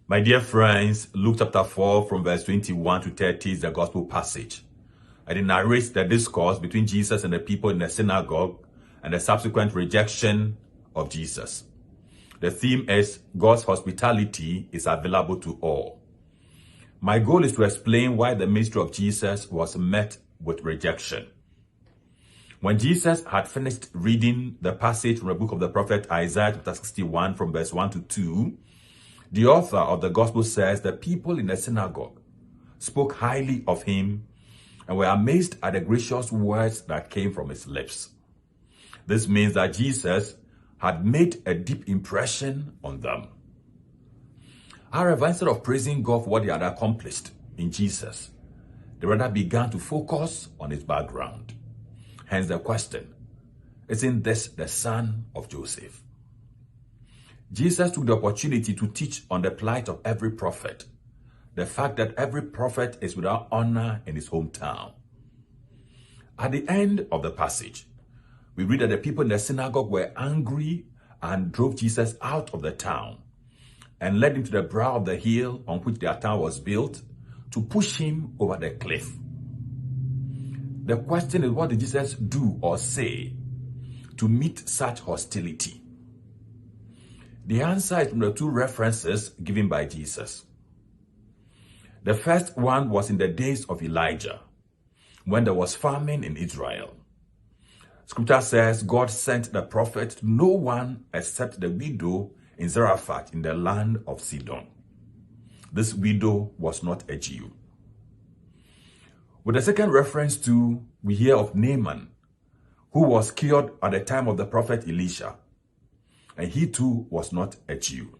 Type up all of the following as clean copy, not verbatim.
My dear friends, Luke chapter 4 from verse 21 to 30 is the gospel passage. And it narrates the discourse between Jesus and the people in the synagogue and the subsequent rejection of Jesus. The theme is God's hospitality is available to all. My goal is to explain why the ministry of Jesus was met with rejection. When Jesus had finished reading the passage from the book of the prophet Isaiah chapter 61 from verse 1 to 2, the author of the gospel says the people in the synagogue spoke highly of him and were amazed at the gracious words that came from his lips. This means that Jesus had made a deep impression on them. However, instead of praising God for what he had accomplished in Jesus, they rather began to focus on his background. Hence the question, isn't this the son of Joseph? Jesus took the opportunity to teach on the plight of every prophet, the fact that every prophet is without honor in his hometown. At the end of the passage, we read that the people in the synagogue were angry and drove Jesus out of the town and led him to the brow of the hill on which their town was built to push him over the cliff. The question is, what did Jesus do or say to meet such hostility? The answer is from the two references given by Jesus. The first one was in the days of Elijah, when there was famine in Israel. Scripture says God sent the prophet to no one except the widow in Zarephath in the land of Sidon. This widow was not a Jew. With the second reference to, we hear of Naaman, who was cured at the time of the prophet Elisha, and he too was not a Jew.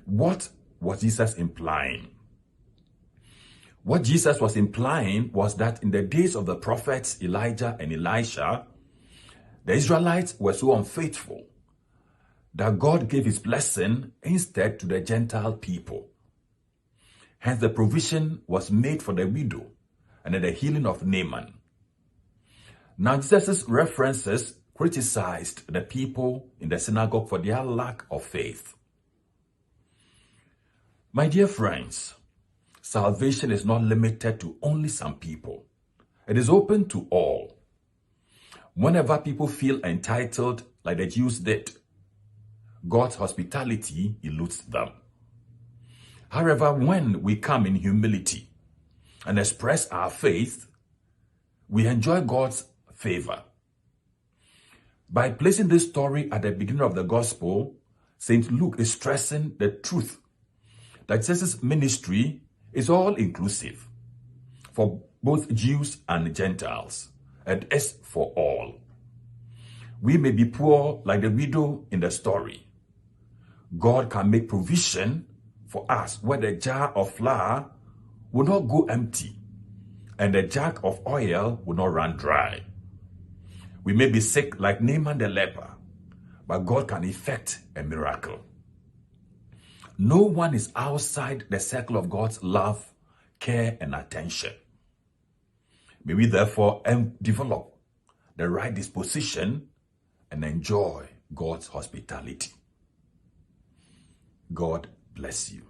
What was Jesus implying? What Jesus was implying was that in the days of the prophets Elijah and Elisha, the Israelites were so unfaithful that God gave his blessing instead to the Gentile people. Hence the provision was made for the widow and the healing of Naaman. Now Jesus' references criticized the people in the synagogue for their lack of faith. My dear friends, salvation is not limited to only some people. It is open to all. Whenever people feel entitled, like the Jews did, God's hospitality eludes them. However, when we come in humility and express our faith, we enjoy God's favor. By placing this story at the beginning of the gospel, St. Luke is stressing the truth that Jesus' ministry is all-inclusive for both Jews and Gentiles, and is for all. We may be poor like the widow in the story. God can make provision for us where the jar of flour will not go empty and the jug of oil will not run dry. We may be sick like Naaman the leper, but God can effect a miracle. No one is outside the circle of God's love, care, and attention. May we therefore develop the right disposition and enjoy God's hospitality. God bless you.